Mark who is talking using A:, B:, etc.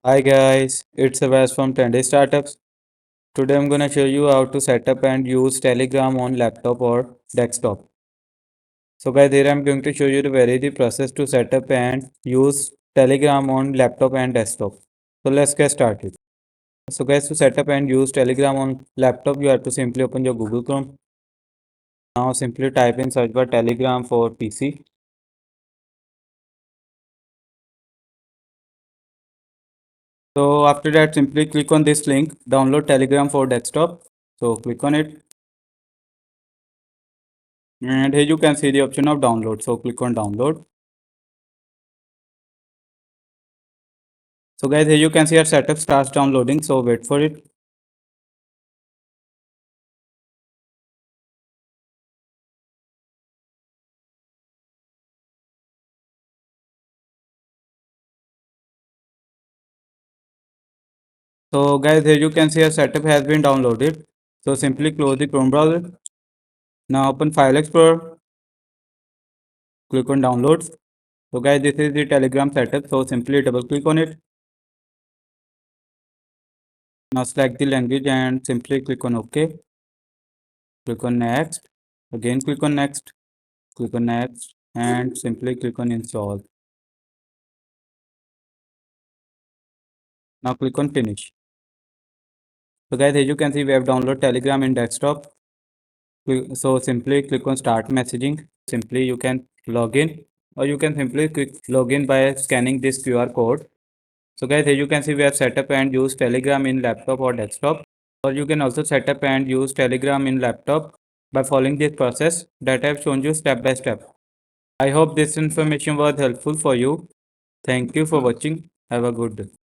A: Hi guys, it's Avas from 10 Startups. Today I'm gonna show you how to set up and use Telegram on laptop or desktop. So guys, here I'm going to show you the very process to set up and use Telegram on laptop and desktop. So let's get started. So guys, to set up and use Telegram on laptop, you have to simply open your Google Chrome. Now simply type in search bar Telegram for PC. So after that, simply click on this link, download Telegram for desktop. So click on it. And here you can see the option of download. So click on download. So guys, here you can see our setup starts downloading. So wait for it. So guys, here you can see our setup has been downloaded. So simply close the Chrome browser. Now open File Explorer. Click on downloads. So guys, this is the Telegram setup. So simply double click on it. Now select the language and simply click on OK. Click on next. Again click on next. Click on next and simply click on install. Now click on finish. So guys, here you can see we have downloaded Telegram in desktop. So simply click on start messaging. Simply you can log in, or you can simply click login by scanning this QR code. So guys, here you can see we have set up and use Telegram in laptop or desktop, or you can also set up and use Telegram in laptop by following this process that I have shown you step by step. I hope this information was helpful for you. Thank you for watching. Have a good day.